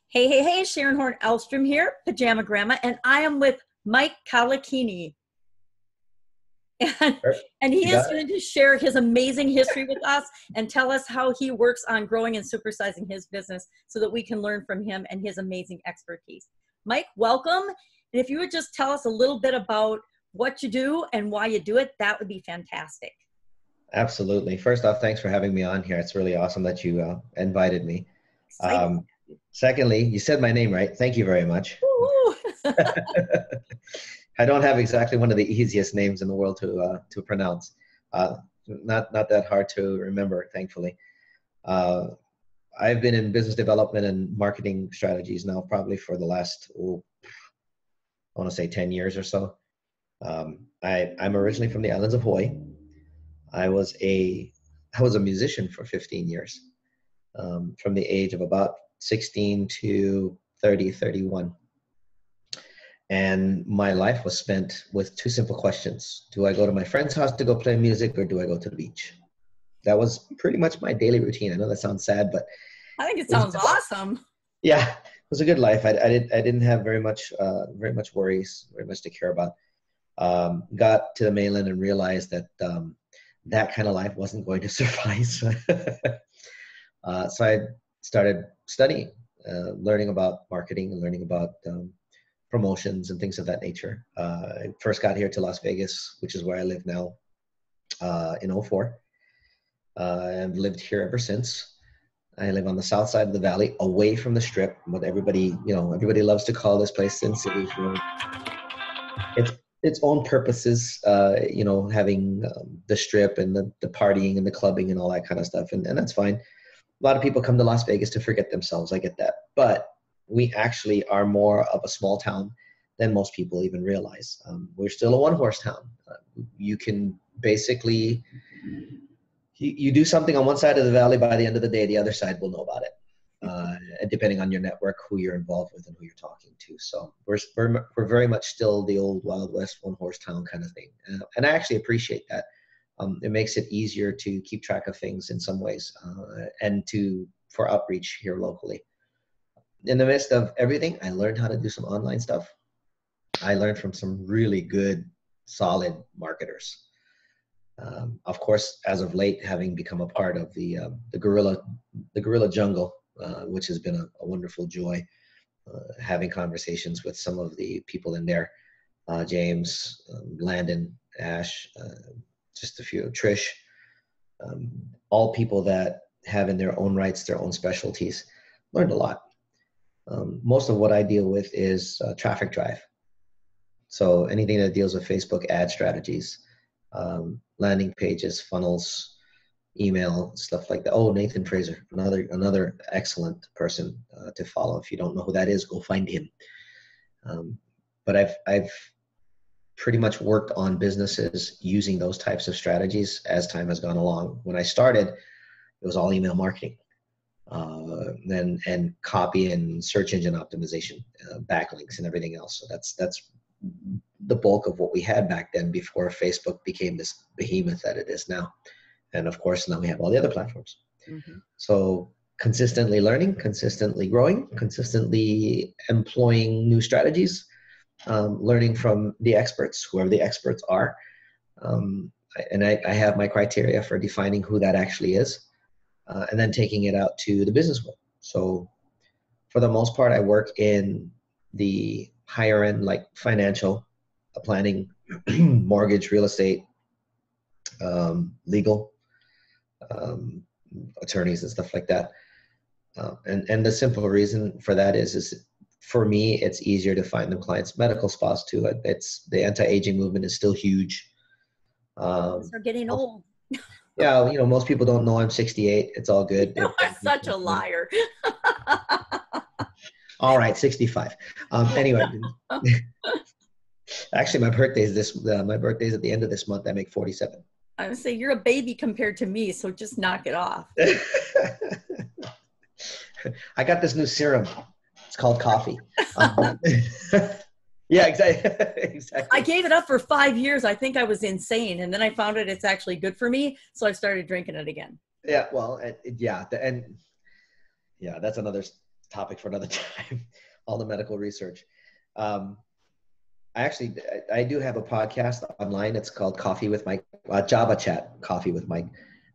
Hey, hey, hey, Sharon Horne-Ellstrom here, Pajama Grandma, and I am with Mike Kalekini. And he is going to share his amazing history with us and tell us how he works on growing and supersizing his business so that we can learn from him and his amazing expertise. Mike, welcome. And if you would just tell us a little bit about what you do and why you do it, that would be fantastic. Absolutely. First off, thanks for having me on here. It's really awesome that you invited me. Secondly, you said my name right. Thank you very much. I don't have exactly one of the easiest names in the world to pronounce. Not that hard to remember, thankfully. I've been in business development and marketing strategies now probably for the last, I want to say 10 years or so. I'm originally from the islands of Hawaii. I was a musician for 15 years, from the age of about 16 to 30, 31. And my life was spent with two simple questions. Do I go to my friend's house to go play music, or do I go to the beach? That was pretty much my daily routine. I know that sounds sad, but I think it sounds awesome. Yeah, it was a good life. I didn't have very much worries, very much to care about. Got to the mainland and realized that that kind of life wasn't going to suffice. So I started studying, learning about marketing and learning about promotions and things of that nature. I first got here to Las Vegas, which is where I live now, in 2004. I've lived here ever since. I live on the south side of the valley, away from the Strip, what everybody loves to call this place Sin City. Its own purposes, having the Strip and the partying and the clubbing and all that kind of stuff, and that's fine. A lot of people come to Las Vegas to forget themselves. I get that, but we actually are more of a small town than most people even realize. We're still a one-horse town. You can basically, you do something on one side of the valley, by the end of the day, the other side will know about it, depending on your network, who you're involved with, and who you're talking to. So we're very much still the old Wild West one-horse town kind of thing, and I actually appreciate that. It makes it easier to keep track of things in some ways, and for outreach here locally. In the midst of everything, I learned how to do some online stuff. I learned from some really good, solid marketers. Of course, as of late, having become a part of the guerrilla jungle, which has been a wonderful joy, having conversations with some of the people in there, James, Landon, Ash, just a few, Trish, all people that have in their own rights, their own specialties. Learned a lot. Most of what I deal with is traffic drive. So anything that deals with Facebook ad strategies, landing pages, funnels, email, stuff like that. Oh, Nathan Fraser, another excellent person to follow. If you don't know who that is, go find him. But I've pretty much worked on businesses using those types of strategies as time has gone along. When I started, it was all email marketing. And copy and search engine optimization, backlinks and everything else. So that's the bulk of what we had back then before Facebook became this behemoth that it is now. And of course, now we have all the other platforms. Mm-hmm. So consistently learning, consistently growing, consistently employing new strategies, learning from the experts, whoever the experts are. And I have my criteria for defining who that actually is. And then taking it out to the business world. So for the most part, I work in the higher end, like financial planning, mortgage, real estate, legal, attorneys and stuff like that. And the simple reason for that is for me, it's easier to find them clients. Medical spas too. It's the anti-aging movement is still huge. They're getting old. Yeah, most people don't know I'm 68. It's all good. You are such a liar. All right, 65. Anyway, actually, my birthday's at the end of this month. I make 47. I would say you're a baby compared to me, so just knock it off. I got this new serum. It's called coffee. Yeah, exactly. I gave it up for 5 years. I think I was insane. And then I found it's actually good for me. So I started drinking it again. Yeah, well, and Yeah, that's another topic for another time. All the medical research. Um, I do have a podcast online. It's called Coffee with Mike, Java Chat Coffee with Mike.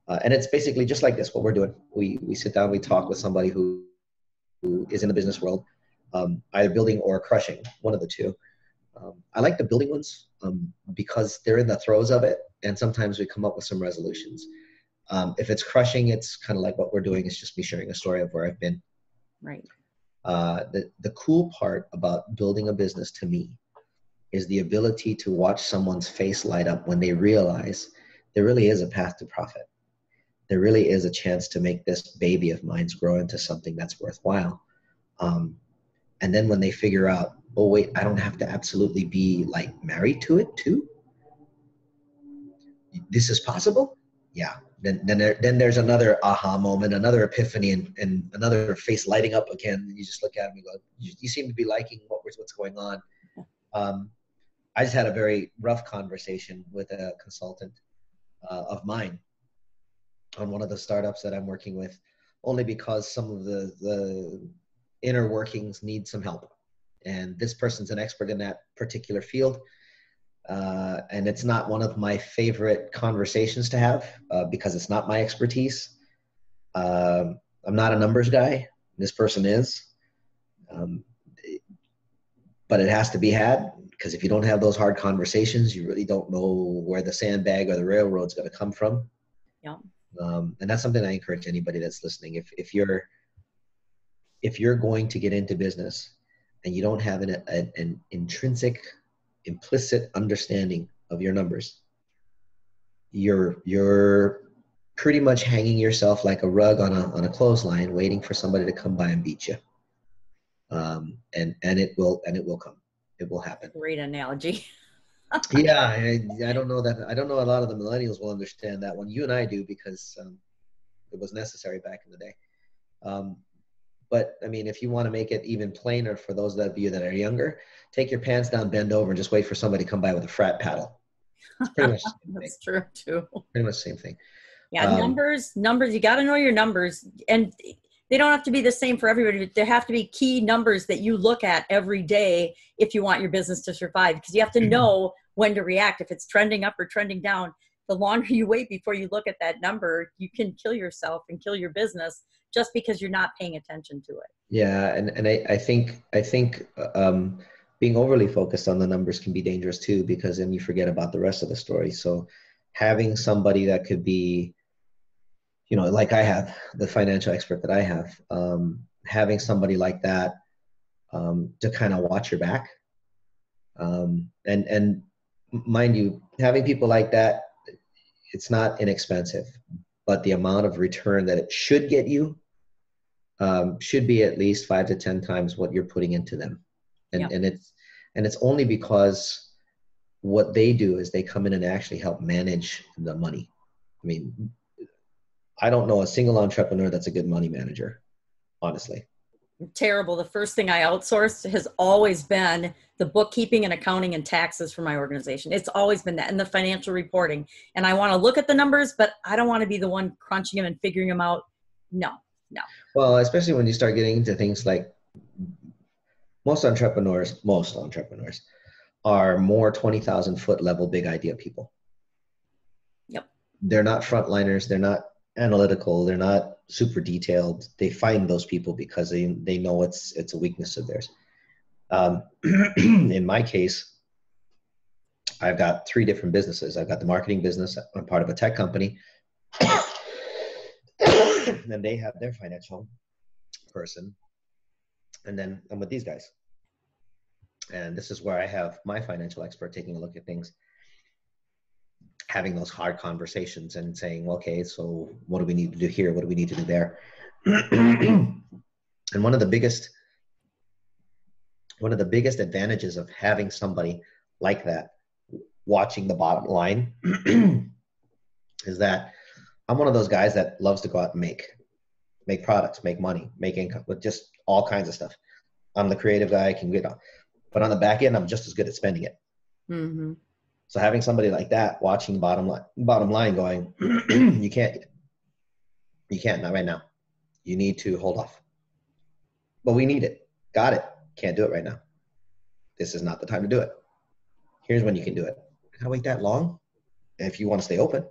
And it's basically just like this, what we're doing. We sit down, we talk with somebody who is in the business world, either building or crushing, one of the two. I like the building ones because they're in the throes of it. And sometimes we come up with some resolutions. If it's crushing, it's kind of like what we're doing. It's just me sharing a story of where I've been. Right. The cool part about building a business to me is the ability to watch someone's face light up when they realize there really is a path to profit. There really is a chance to make this baby of mine grow into something that's worthwhile. And then when they figure out, oh wait, I don't have to absolutely be like married to it too. This is possible. Yeah. Then there's another aha moment, another epiphany, and another face lighting up again. You just look at them and go, you seem to be liking what's going on. I just had a very rough conversation with a consultant of mine on one of the startups that I'm working with, only because some of the inner workings need some help. And this person's an expert in that particular field. And it's not one of my favorite conversations to have because it's not my expertise. I'm not a numbers guy. This person is. But it has to be had, because if you don't have those hard conversations, you really don't know where the sandbag or the railroad's going to come from. Yeah. And that's something I encourage anybody that's listening. If you're going to get into business and you don't have an intrinsic, implicit understanding of your numbers, you're pretty much hanging yourself like a rug on a clothesline, waiting for somebody to come by and beat you. And it will come. It will happen. Great analogy. Yeah, I don't know that. I don't know a lot of the millennials will understand that one. You and I do, because it was necessary back in the day. But I mean, if you want to make it even plainer for those of you that are younger, take your pants down, bend over, and just wait for somebody to come by with a frat paddle. It's pretty much the same thing. That's true too. Pretty much the same thing. Yeah, numbers. You got to know your numbers, and they don't have to be the same for everybody. There have to be key numbers that you look at every day if you want your business to survive, because you have to know when to react. If it's trending up or trending down, the longer you wait before you look at that number, you can kill yourself and kill your business just because you're not paying attention to it. Yeah, and I think being overly focused on the numbers can be dangerous too, because then you forget about the rest of the story. So having somebody that could be, like I have, the financial expert that I have, having somebody like that to kind of watch your back. And mind you, having people like that, it's not inexpensive, but the amount of return that it should get you should be at least 5 to 10 times what you're putting into them. And it's only because what they do is they come in and actually help manage the money. I mean, I don't know a single entrepreneur that's a good money manager, honestly. Terrible. The first thing I outsourced has always been the bookkeeping and accounting and taxes for my organization. It's always been that, and the financial reporting. And I want to look at the numbers, but I don't want to be the one crunching them and figuring them out. No. Well, especially when you start getting into things like most entrepreneurs are more 20,000 foot level big idea people. Yep. They're not frontliners. They're not analytical. They're not super detailed. They find those people because they know it's a weakness of theirs. In my case, I've got 3 different businesses. I've got the marketing business. I'm part of a tech company. And they have their financial person. And then I'm with these guys. And this is where I have my financial expert taking a look at things, having those hard conversations and saying, okay, so what do we need to do here? What do we need to do there? And one of the biggest advantages of having somebody like that watching the bottom line is that I'm one of those guys that loves to go out and make products, make money, make income with just all kinds of stuff. I'm the creative guy. I can get on, but on the back end, I'm just as good at spending it. Mm-hmm. So having somebody like that watching bottom line going, you can't, not right now. You need to hold off. but we need it. Got it. Can't do it right now. This is not the time to do it. Here's when you can do it. Gotta wait that long if you want to stay open.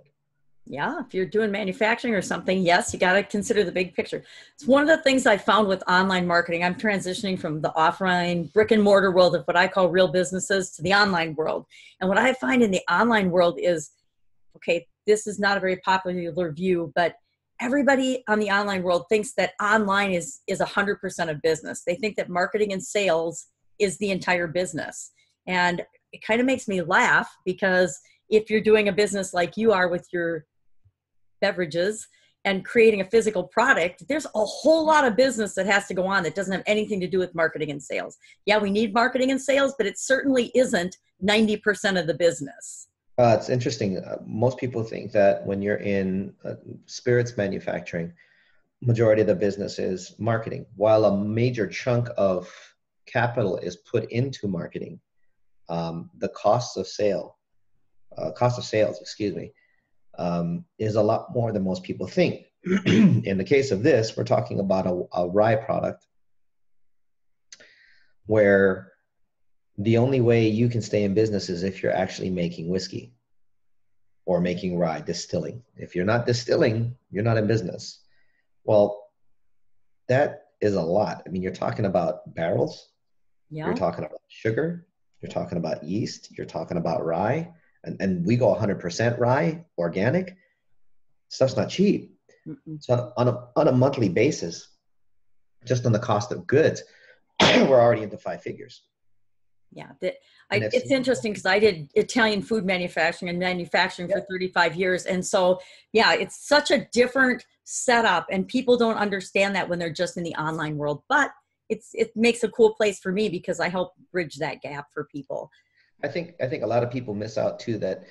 Yeah, if you're doing manufacturing or something, yes, you got to consider the big picture. It's one of the things I found with online marketing. I'm transitioning from the offline brick and mortar world of what I call real businesses to the online world. And what I find in the online world is, okay, this is not a very popular view, but everybody on the online world thinks that online is 100% of business. They think that marketing and sales is the entire business. And it kind of makes me laugh, because if you're doing a business like you are with your beverages and creating a physical product, there's a whole lot of business that has to go on that doesn't have anything to do with marketing and sales. Yeah, we need marketing and sales, but it certainly isn't 90% of the business. It's interesting. Most people think that when you're in spirits manufacturing, majority of the business is marketing, while a major chunk of capital is put into marketing. The cost of sales, is a lot more than most people think. In the case of this, we're talking about a rye product where the only way you can stay in business is if you're actually making whiskey or making rye, distilling. If you're not distilling, you're not in business. Well, that is a lot. I mean, you're talking about barrels, Yeah. You're talking about sugar, you're talking about yeast, you're talking about rye, and we go 100% rye, organic. Stuff's not cheap. Mm-mm. So on a monthly basis, just on the cost of goods, we're already into 5 figures. Yeah, it's interesting because I did Italian food manufacturing and manufacturing for 35 years. And so, yeah, it's such a different setup, and people don't understand that when they're just in the online world. But it makes a cool place for me because I help bridge that gap for people. I think a lot of people miss out too, that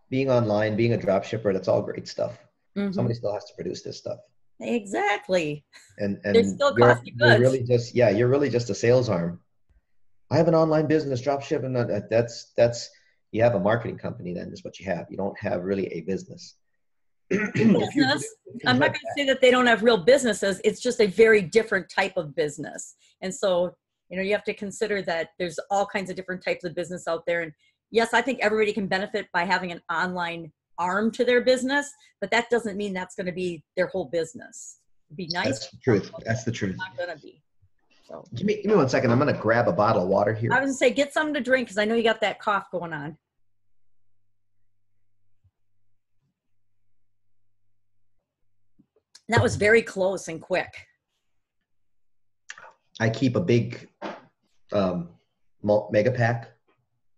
being online, being a drop shipper, that's all great stuff. Mm-hmm. Somebody still has to produce this stuff. Exactly. And they're still costly goods. You're really just a sales arm. I have an online business, drop shipping. That's you have a marketing company, then is what you have. You don't have really a business. Business. I'm not going to say that they don't have real businesses. It's just a very different type of business. And so, you have to consider that there's all kinds of different types of business out there. And yes, I think everybody can benefit by having an online arm to their business, but that doesn't mean that's going to be their whole business. It'd be nice. That's the truth. That's the truth. It's not going to be. So. Give me 1 second. I'm going to grab a bottle of water here. I was going to say, get something to drink because I know you got that cough going on. That was very close and quick. I keep a big mega pack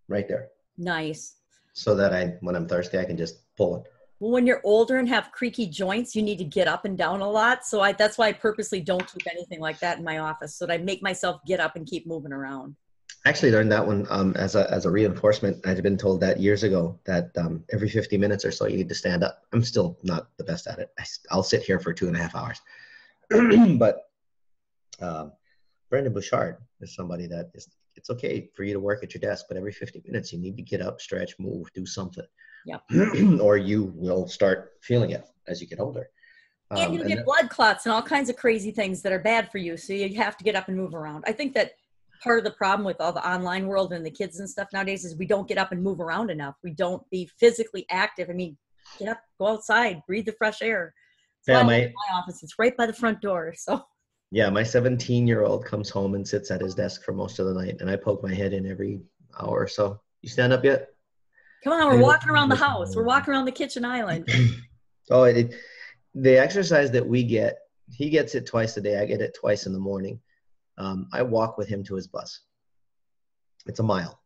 right there. Nice. So that when I'm thirsty, I can just pull it. Well, when you're older and have creaky joints, you need to get up and down a lot. So that's why I purposely don't keep anything like that in my office, so that I make myself get up and keep moving around. I actually learned that one as a reinforcement. I'd been told that years ago that every 50 minutes or so you need to stand up. I'm still not the best at it. I'll sit here for 2.5 hours. But Brendan Bouchard is somebody that it's okay for you to work at your desk, but every 50 minutes you need to get up, stretch, move, do something. Yeah. Or you will start feeling it as you get older. And you'll get blood clots and all kinds of crazy things that are bad for you. So you have to get up and move around. I think that part of the problem with all the online world and the kids and stuff nowadays is we don't get up and move around enough. We don't be physically active. I mean, get up, go outside, breathe the fresh air. So yeah, my office, it's right by the front door. So yeah, my 17-year-old comes home and sits at his desk for most of the night, and I poke my head in every hour or so. You stand up yet? Come on, we're walking around the house. We're walking around the kitchen island. Oh, the exercise that we get, he gets it twice a day. I get it twice in the morning. I walk with him to his bus. It's a mile.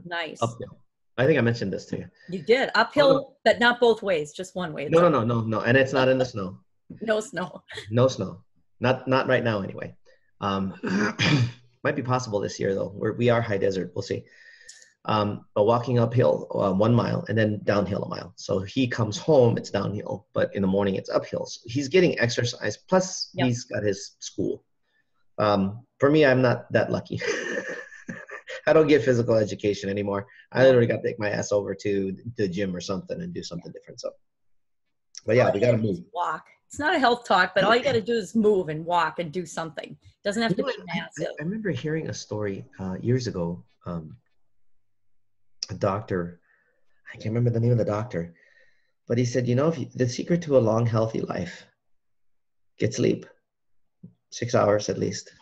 Nice. Uphill. I think I mentioned this to you. You did. Uphill, but not both ways, just one way. No. And it's not in the snow. No snow. No snow. Not right now anyway. Might be possible this year though. We are high desert. We'll see. But walking uphill 1 mile and then downhill a mile. So he comes home, it's downhill, but in the morning it's uphill. So he's getting exercise. Plus He's got his school. For me, I'm not that lucky. I don't get physical education anymore. I literally got to take my ass over to the gym or something and do something different. So, but yeah, we got to move. Walk. It's not a health talk, but all you got to do is move and walk and do something. It doesn't have to be massive. I remember hearing a story years ago. A doctor, I can't remember the name of the doctor, but he said, the secret to a long, healthy life, get sleep, 6 hours at least,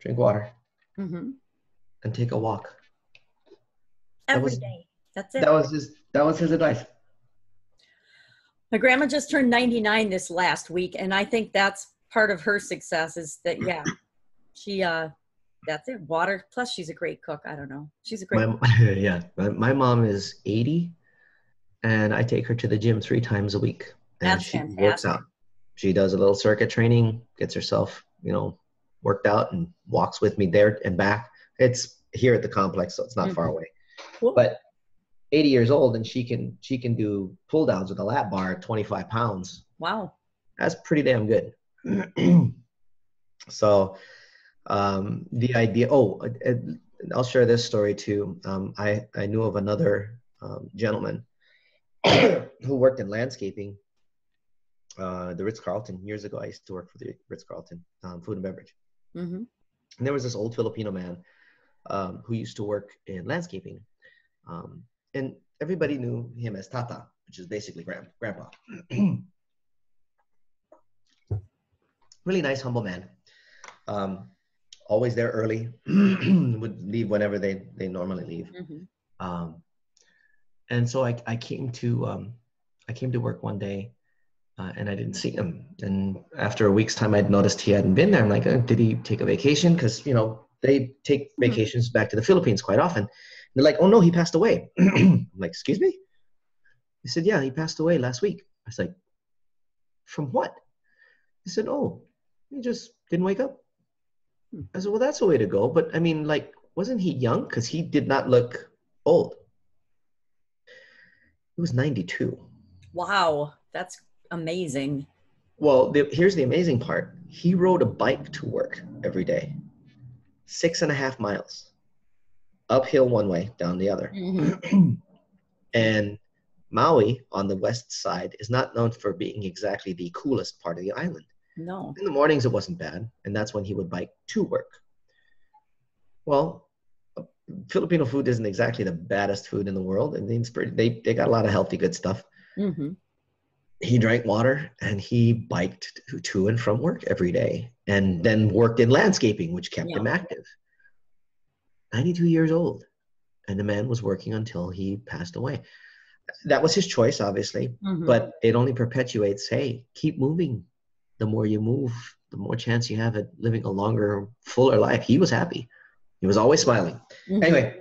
drink water, and take a walk. Every day. That's it. That was his advice. My grandma just turned 99 this last week, and I think that's part of her success is that, she, that's it. Water. Plus, she's a great cook. I don't know. She's a great cook. Yeah. My mom is 80, and I take her to the gym 3 times a week. And That's she fantastic. works out. She does a little circuit training, gets herself, worked out, and walks with me there and back. It's here at the complex, so it's not far away. Cool. But 80 years old, and she can do pull downs with a lat bar at 25 pounds. Wow. That's pretty damn good. So the idea, I'll share this story too. I knew of another gentleman who worked in landscaping, the Ritz-Carlton. Years ago, I used to work for the Ritz-Carlton, food and beverage. And there was this old Filipino man who used to work in landscaping. And everybody knew him as Tata, which is basically grandpa. Really nice, humble man. Always there early, would leave whenever they normally leave. And so I came to work one day, and I didn't see him. And after a week's time, I'd noticed he hadn't been there. I'm like, did he take a vacation? Because they take vacations back to the Philippines quite often. They're like, oh no, he passed away. I'm like, excuse me? He said, yeah, he passed away last week. I was like, from what? He said, oh, he just didn't wake up. I said, well, that's a way to go. But I mean, wasn't he young? Because he did not look old. He was 92. Wow. That's amazing. Well, here's the amazing part. He rode a bike to work every day, 6.5 miles. Uphill one way, down the other. And Maui on the west side is not known for being exactly the coolest part of the island. No. In the mornings, it wasn't bad. And that's when he would bike to work. Well, Filipino food isn't exactly the baddest food in the world. And they got a lot of healthy, good stuff. He drank water and he biked to and from work every day, and then worked in landscaping, which kept him active. 92 years old, and the man was working until he passed away. That was his choice, obviously, but it only perpetuates, hey, keep moving. The more you move, the more chance you have at living a longer, fuller life. He was happy. He was always smiling. Anyway,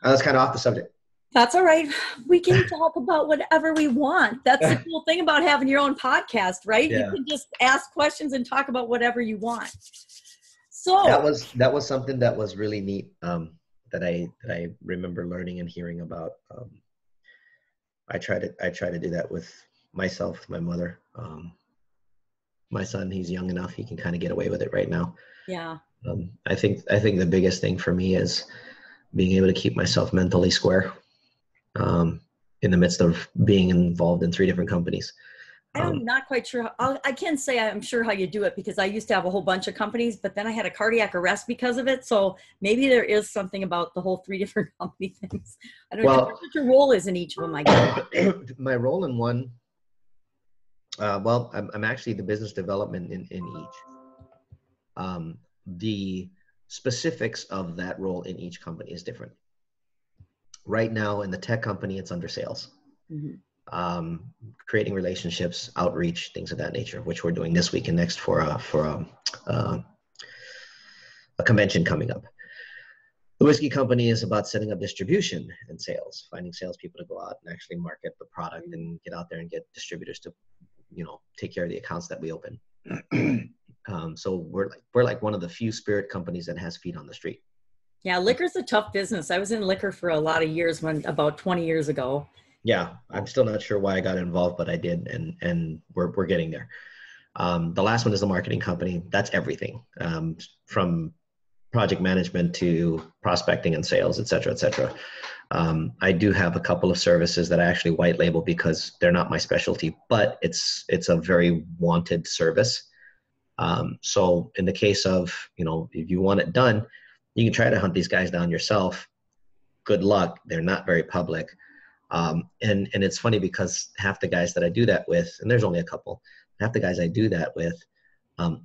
I was kind of off the subject. That's all right. We can talk about whatever we want. That's the cool thing about having your own podcast, right? Yeah. You can just ask questions and talk about whatever you want. So that was something that was really neat, that I remember learning and hearing about. I try to do that with myself, with my mother. My son, he's young enough, he can kind of get away with it right now. Yeah. I think the biggest thing for me is being able to keep myself mentally square, in the midst of being involved in 3 different companies. I'm not quite sure. I can say I'm sure how you do it, because I used to have a whole bunch of companies, but then I had a cardiac arrest because of it. So maybe there is something about the whole 3 different company things. I don't know what your role is in each of them, I guess. My role in one, I'm actually the business development in each. The specifics of that role in each company is different. Right now in the tech company, it's under sales. Creating relationships, outreach, things of that nature, which we're doing this week and next for a convention coming up. The whiskey company is about setting up distribution and sales, finding salespeople to go out and actually market the product and get out there and get distributors to, take care of the accounts that we open. So we're like one of the few spirit companies that has feet on the street. Yeah, liquor's a tough business. I was in liquor for a lot of years, about 20 years ago. Yeah, I'm still not sure why I got involved, but I did, and we're getting there. The last one is the marketing company. That's everything, from project management to prospecting and sales, et cetera, et cetera. I do have a couple of services that I actually white label because they're not my specialty, but it's a very wanted service. So in the case of, if you want it done, you can try to hunt these guys down yourself. Good luck. They're not very public. And it's funny because half the guys that I do that with, and there's only a couple, half the guys I do that with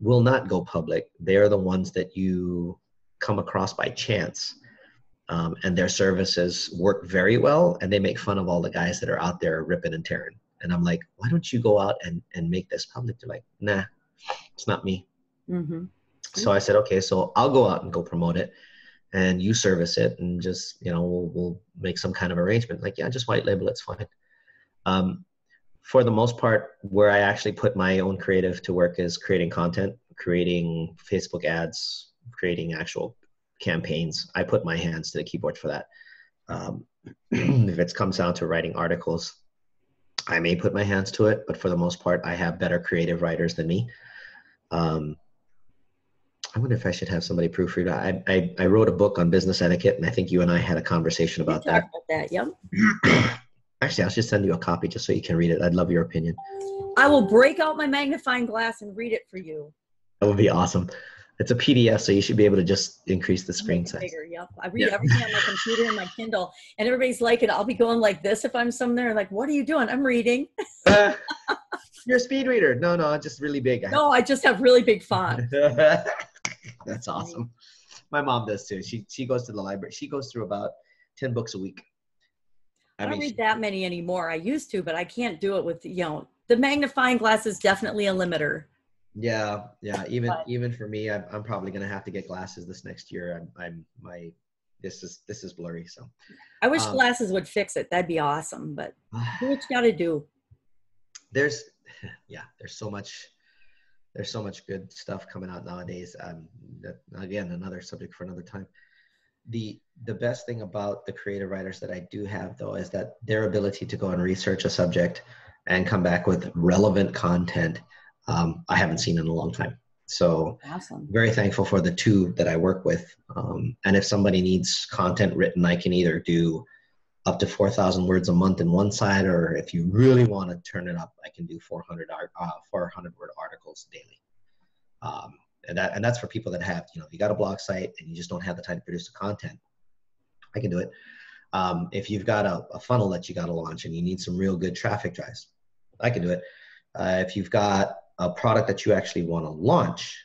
will not go public. They're the ones that you come across by chance. And their services work very well, and they make fun of all the guys that are out there ripping and tearing. And I'm like, why don't you go out and make this public? They're like, nah, it's not me. Mm-hmm. So I said, okay, so I'll go out and go promote it, and you service it, and just, we'll make some kind of arrangement. Like, yeah, just white label, it's fine. For the most part, where I actually put my own creative to work is creating content, creating Facebook ads, creating actual campaigns. I put my hands to the keyboard for that. If it comes down to writing articles, I may put my hands to it, but for the most part, I have better creative writers than me. I wonder if I should have somebody proofread. I wrote a book on business etiquette, and I think you and I had a conversation about that. About that, yep. Actually, I'll just send you a copy just so you can read it. I'd love your opinion. I will break out my magnifying glass and read it for you. That would be awesome. It's a PDF, so you should be able to just increase the screen size. Bigger, yep. I read everything on my computer and my Kindle, and everybody's like it. I'll be going like this if I'm somewhere. Like, what are you doing? I'm reading. You're a speed reader. No, just really big. No, I just have really big font. That's awesome. My mom does too. She goes to the library. She goes through about 10 books a week. I don't read that many anymore. I used to, but I can't do it with, the magnifying glass is definitely a limiter. Yeah. Even for me, I'm probably going to have to get glasses this next year. This is blurry. So I wish glasses would fix it. That'd be awesome, but do what you got to do. There's so much good stuff coming out nowadays. Again, another subject for another time. The best thing about the creative writers that I do have, though, is that their ability to go and research a subject and come back with relevant content, I haven't seen in a long time. So awesome. Very thankful for the two that I work with. And if somebody needs content written, I can either do up to 4,000 words a month in one side, or if you really want to turn it up, I can do 400 word articles daily. And that's for people that have, you got a blog site and you just don't have the time to produce the content. I can do it. If you've got a funnel that you got to launch and you need some real good traffic drives, I can do it. If you've got a product that you actually want to launch,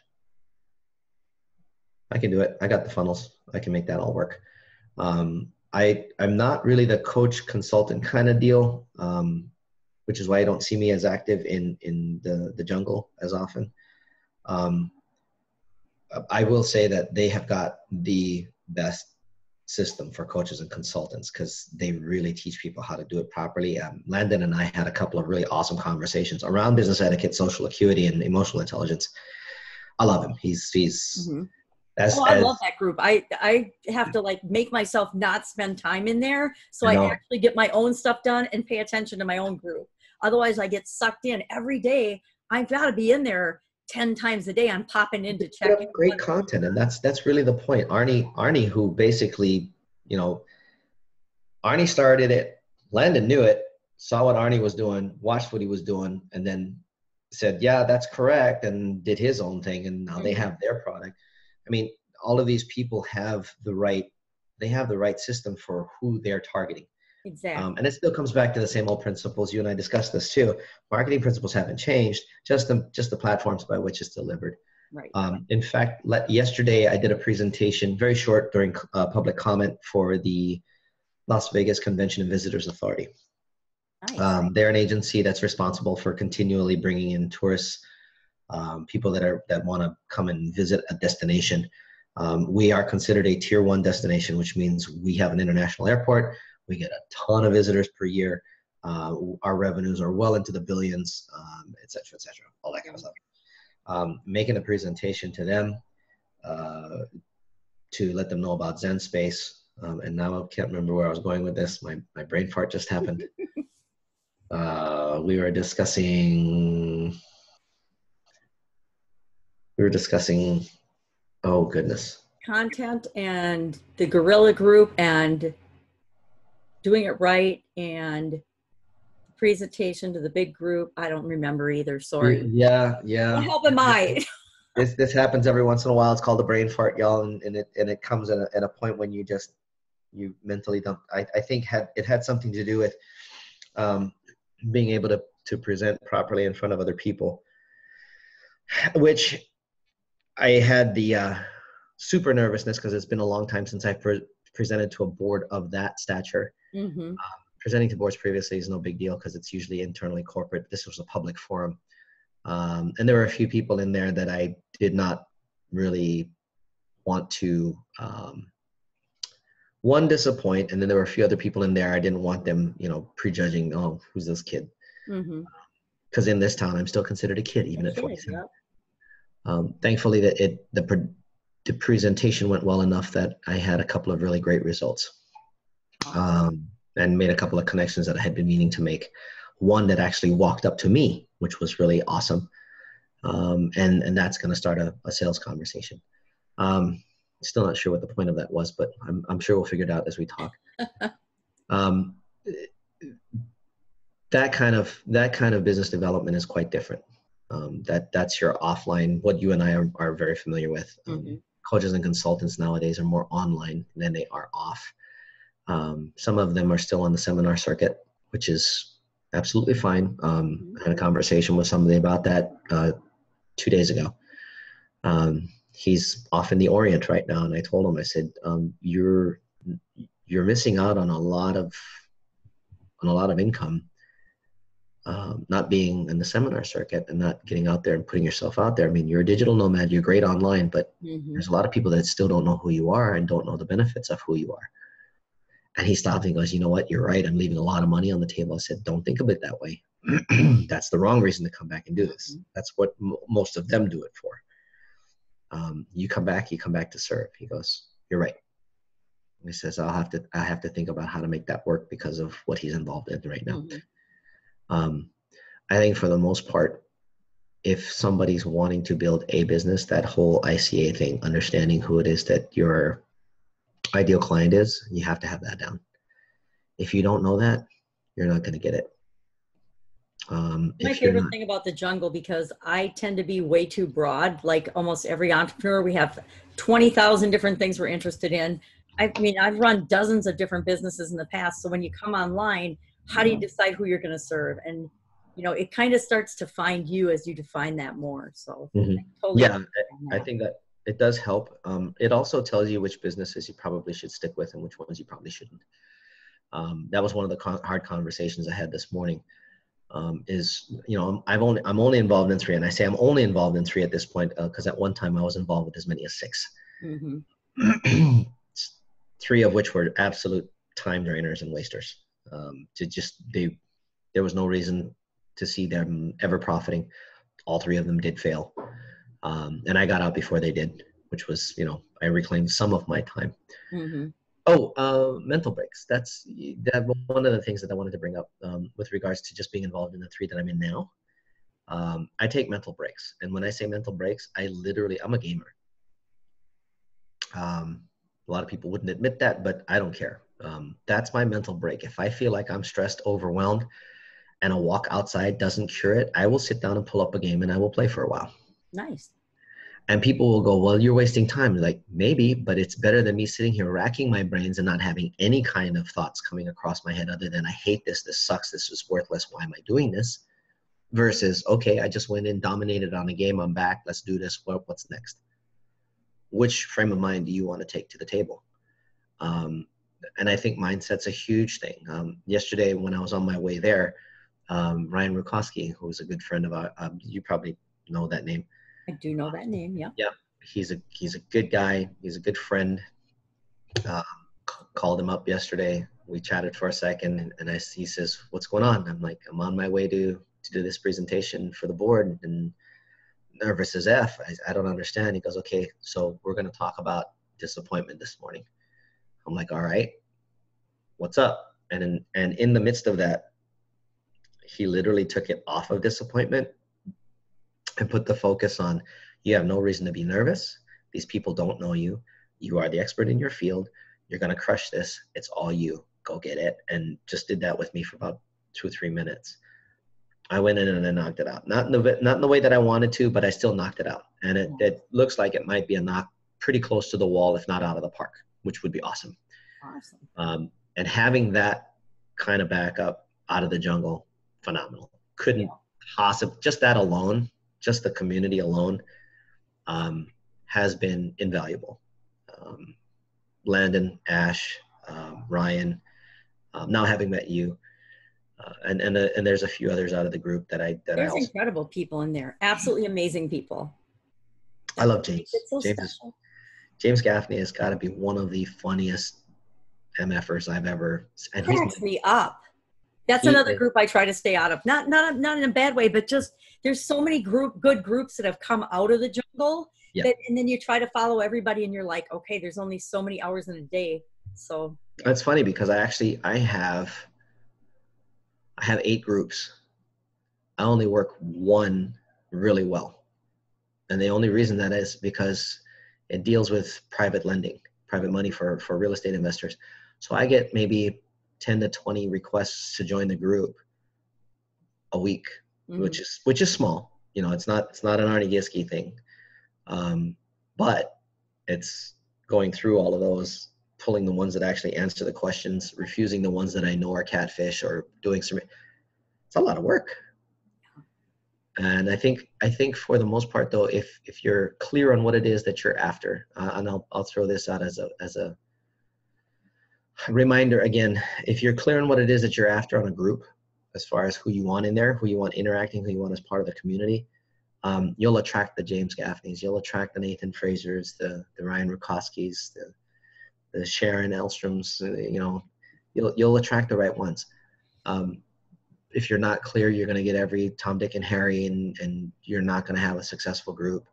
I can do it. I got the funnels. I can make that all work. I'm not really the coach consultant kind of deal, which is why you don't see me as active in the jungle as often. I will say that they have got the best system for coaches and consultants because they really teach people how to do it properly. Landon and I had a couple of really awesome conversations around business etiquette, social acuity, and emotional intelligence. I love him. He's mm-hmm. I love that group. I have to make myself not spend time in there so I actually get my own stuff done and pay attention to my own group. Otherwise I get sucked in every day. I've got to be in there 10 times a day. I'm popping in to check in. Great content. And that's really the point. Arnie, who basically, Arnie started it, Landon knew it, saw what Arnie was doing, watched what he was doing, and then said, yeah, that's correct, and did his own thing. And now they have their product. I mean, all of these people have the right system for who they're targeting. Exactly. And it still comes back to the same old principles. You and I discussed this too. Marketing principles haven't changed, just the platforms by which it's delivered. Right. In fact, yesterday I did a presentation, very short, during public comment for the Las Vegas Convention and Visitors Authority. Nice. They're an agency that's responsible for continually bringing in tourists, people that want to come and visit a destination. We are considered a tier 1 destination, which means we have an international airport. We get a ton of visitors per year. Our revenues are well into the billions, et cetera, all that kind of stuff. Making a presentation to them to let them know about Zen Space. And now I can't remember where I was going with this. My brain fart just happened. We were discussing, oh goodness. Content and the Gorilla Group and doing it right and presentation to the big group. I don't remember either. Sorry. Yeah, What yeah. help am I? This happens every once in a while. It's called a brain fart, y'all, and it comes at a point when you mentally don't. I think it had something to do with being able to present properly in front of other people, which I had the super nervousness because it's been a long time since I presented to a board of that stature. Mm-hmm. Presenting to boards previously is no big deal because it's usually internally corporate. This was a public forum. And there were a few people in there that I did not really want to, one, disappoint. And then there were a few other people in there I didn't want them, prejudging, oh, who's this kid? Mm-hmm. Because in this town, I'm still considered a kid, even at Kid, 47. yep. Thankfully, the presentation went well enough that I had a couple of really great results. And made a couple of connections that I had been meaning to make. One that actually walked up to me, which was really awesome. And that's going to start a sales conversation. Still not sure what the point of that was, but I'm sure we'll figure it out as we talk. That kind of business development is quite different. That's your offline, what you and I are very familiar with. Mm-hmm. Coaches and consultants nowadays are more online than they are off. Some of them are still on the seminar circuit, which is absolutely fine. I had a conversation with somebody about that 2 days ago. He's off in the Orient right now, and I told him, I said, you're missing out on a lot of income, not being in the seminar circuit and not getting out there and putting yourself out there. I mean, you're a digital nomad, you're great online, but there's a lot of people that still don't know who you are and don't know the benefits of who you are. And he stopped and goes, you know what, you're right. I'm leaving a lot of money on the table. I said, don't think of it that way. That's the wrong reason to come back and do this. That's what most of them do it for. You come back to serve. He goes, you're right. He says, I have to think about how to make that work because of what he's involved in right now. I think for the most part, if somebody's wanting to build a business, that whole ICA thing, understanding who it is that your ideal client is, you have to have that down. If you don't know that, you're not going to get it. My favorite thing about the jungle, because I tend to be way too broad, like almost every entrepreneur, we have 20,000 different things we're interested in. I mean, I've run dozens of different businesses in the past. So when you come online, how do you decide who you're going to serve? And, it kind of starts to find you as you define that more. So totally I think that it does help. It also tells you which businesses you probably should stick with and which ones you probably shouldn't. That was one of the hard conversations I had this morning. I'm only involved in 3, and I say I'm only involved in 3 at this point because at one time I was involved with as many as 6. 3 of which were absolute time drainers and wasters. There was no reason to see them ever profiting. All 3 of them did fail. And I got out before they did, which was, I reclaimed some of my time. Mental breaks. That's one of the things that I wanted to bring up with regards to just being involved in the 3 that I'm in now. I take mental breaks. And when I say mental breaks, I'm a gamer. A lot of people wouldn't admit that, but I don't care. That's my mental break. If I feel like I'm stressed, overwhelmed, and a walk outside doesn't cure it, I will sit down and pull up a game and I will play for a while. Nice. And people will go, well, you're wasting time. Like, maybe, but it's better than me sitting here racking my brains and not having any kind of thoughts coming across my head other than I hate this sucks, this is worthless, why am I doing this? Versus, okay, I just went in, dominated on a game, I'm back, let's do this, what's next? Which frame of mind do you want to take to the table? And I think mindset's a huge thing. Yesterday when I was on my way there, Ryan Rukowski, who was a good friend of you probably know that name. I do know that name. Yeah. Yeah. He's a good guy. He's a good friend. Called him up yesterday. We chatted for a second and he says, what's going on? I'm like, I'm on my way to do this presentation for the board and nervous as F. I don't understand. He goes, okay, so we're going to talk about disappointment this morning. I'm like, all right, what's up? And in the midst of that, he literally took it off of disappointment and put the focus on, you have no reason to be nervous. These people don't know you. You are the expert in your field. You're going to crush this. It's all you. go get it, and just did that with me for about 2 or 3 minutes. I went in and I knocked it out. Not in the way that I wanted to, but I still knocked it out. And it looks like it might be a knock pretty close to the wall, if not out of the park, which would be awesome. And having that kind of backup out of the jungle, phenomenal. Couldn't possibly, just that alone, just the community alone, has been invaluable. Landon, Ash, Ryan, now having met you, and there's a few others out of the group there's incredible people in there, absolutely amazing people. I love James. It's so special. James Gaffney has got to be one of the funniest MFers I've ever. And he cracks me up. That's another group I try to stay out of. Not in a bad way, but just there's so many good groups that have come out of the jungle. And then you try to follow everybody, and you're like, okay, there's only so many hours in a day. So that's funny because I have 8 groups. I only work one really well, and the only reason that is because it deals with private lending, private money for real estate investors. So I get maybe 10 to 20 requests to join the group a week, which is small. It's not an Arnie Giske thing. But it's going through all of those, pulling the ones that actually answer the questions, refusing the ones that I know are catfish, or doing it's a lot of work. And I think for the most part though, if you're clear on what it is that you're after, and I'll throw this out as a reminder again, if you're clear on what it is that you're after on a group, as far as who you want in there, who you want interacting, who you want as part of the community, you'll attract the James Gaffneys, you'll attract the Nathan Frasers, the Ryan Rutkowskis, the Sharon Ellstroms, you'll attract the right ones. If you're not clear, you're going to get every Tom, Dick, and Harry, and you're not going to have a successful group.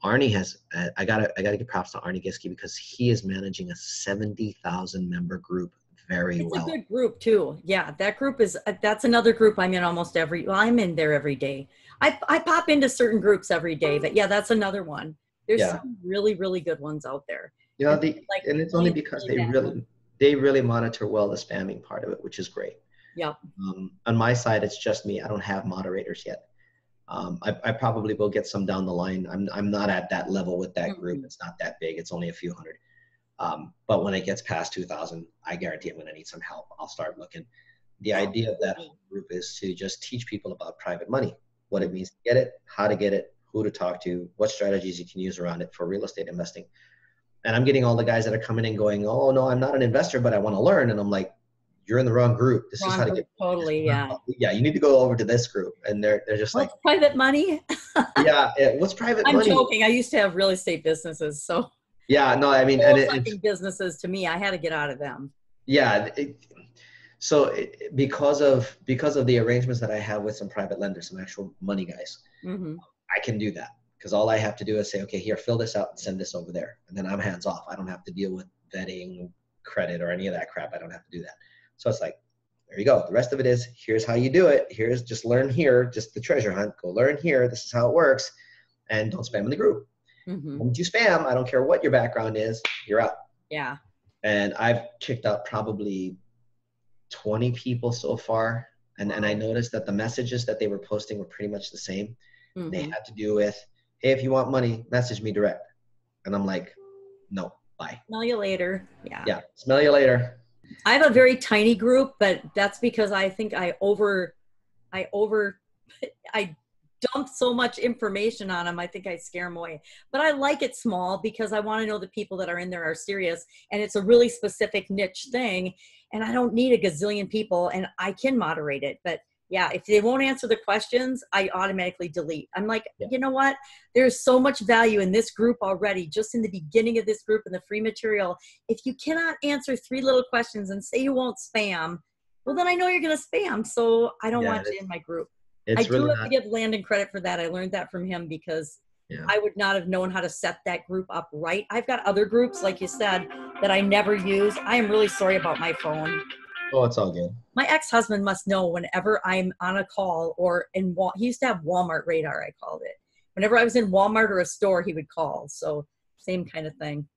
Arnie has, I gotta give props to Arnie Giske because he is managing a 70,000 member group very well. It's a good group too. Yeah, that group that's another group I'm in I'm in there every day. I pop into certain groups every day, but yeah, that's another one. There's some really, really good ones out there. And it's only because they really monitor well the spamming part of it, which is great. Yeah. On my side, it's just me. I don't have moderators yet. I probably will get some down the line. I'm not at that level with that group. It's not that big. It's only a few hundred. But when it gets past 2,000, I guarantee I'm going to need some help. I'll start looking. The idea of that whole group is to just teach people about private money, what it means to get it, how to get it, who to talk to, what strategies you can use around it for real estate investing. And I'm getting all the guys that are coming in going, oh, no, I'm not an investor, but I want to learn. And I'm like, you're in the wrong group. This is how to get totally. Yeah. Yeah. You need to go over to this group. And they're just like private money. What's privite money? I'm joking. I used to have real estate businesses. So yeah, no, I mean, it's businesses to me, I had to get out of them. Yeah. Because of the arrangements that I have with some private lenders, some actual money guys, I can do that. Because all I have to do is say, okay, here, fill this out and send this over there. And then I'm hands off. I don't have to deal with vetting, credit, or any of that crap. I don't have to do that. So it's like, there you go. The rest of it is, here's how you do it. Here's just learn here, just the treasure hunt. Go learn here. This is how it works. And don't spam in the group. When you spam, I don't care what your background is, you're out. Yeah. And I've kicked out probably 20 people so far. And I noticed that the messages that they were posting were pretty much the same. They had to do with, hey, if you want money, message me direct. And I'm like, no, bye. Smell you later. Yeah. Yeah. Smell you later. I have a very tiny group, but that's because I think I dump so much information on them. I think I scare them away, but I like it small because I want to know the people that are in there are serious, and it's a really specific niche thing. And I don't need a gazillion people, and I can moderate it. But yeah, if they won't answer the questions, I automatically delete. I'm like, you know what? There's so much value in this group already, just in the beginning of this group and the free material. If you cannot answer 3 little questions and say you won't spam, well, then I know you're going to spam. So I don't want you in my group. I do have to give Landon credit for that. I learned that from him because I would not have known how to set that group up right. I've got other groups, like you said, that I never use. I am really sorry about my phone. Oh, it's all good. My ex-husband must know whenever I'm on a call or he used to have Walmart radar, I called it. Whenever I was in Walmart or a store, he would call. So same kind of thing.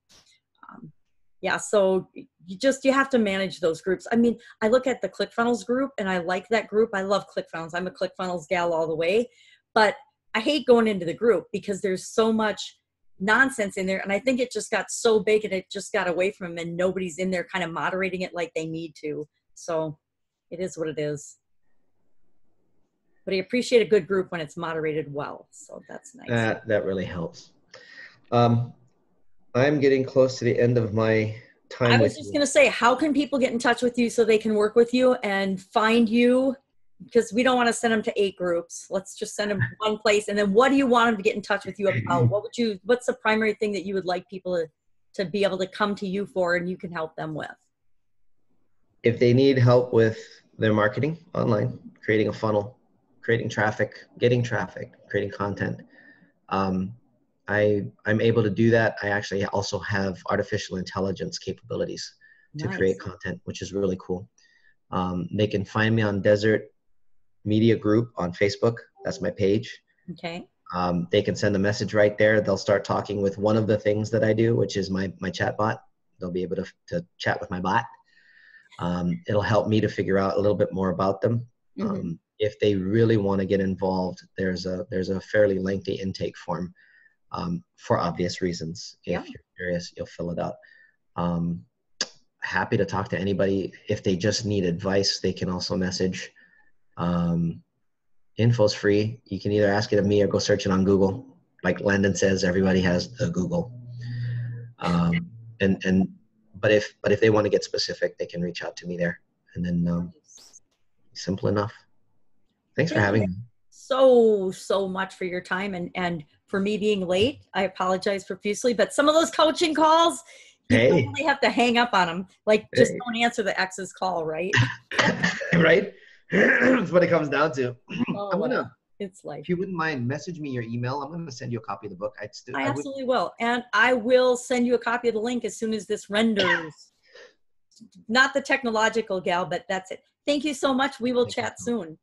Yeah, so you have to manage those groups. I mean, I look at the ClickFunnels group and I like that group. I love ClickFunnels. I'm a ClickFunnels gal all the way, but I hate going into the group because there's so much nonsense in there. And I think it just got so big and it just got away from them and nobody's in there kind of moderating it like they need to. So it is what it is. But I appreciate a good group when it's moderated well. So that's nice. That really helps. I'm getting close to the end of my time I with was just you. going to say, how can people get in touch with you so they can work with you and find you? Because we don't want to send them to 8 groups. Let's just send them to one place. And then what do you want them to get in touch with you about? What's the primary thing that you would like people to be able to come to you for and you can help them with? If they need help with their marketing online, creating a funnel, creating traffic, getting traffic, creating content, I'm able to do that. I actually also have artificial intelligence capabilities to create content, which is really cool. They can find me on Desert Media Group on Facebook. That's my page. Okay. They can send a message right there. They'll start talking with one of the things that I do, which is my chat bot. They'll be able to chat with my bot. It'll help me to figure out a little bit more about them. Mm-hmm. If they really want to get involved, there's a fairly lengthy intake form. For obvious reasons. If you're curious, you'll fill it out. Happy to talk to anybody. If they just need advice, they can also message. Info's free. You can either ask it of me or go search it on Google. Like Landon says, everybody has the Google. But if they want to get specific, they can reach out to me there. And then simple enough. Thanks for having me. So much for your time and for me being late. I apologize profusely, but some of those coaching calls, you probably have to hang up on them. Like, just don't answer the ex's call, right? Right? That's what it comes down to. Oh, it's like, if you wouldn't mind, message me your email. I'm going to send you a copy of the book. I absolutely will. And I will send you a copy of the link as soon as this renders. Not the technological gal, but that's it. Thank you so much. We will chat soon.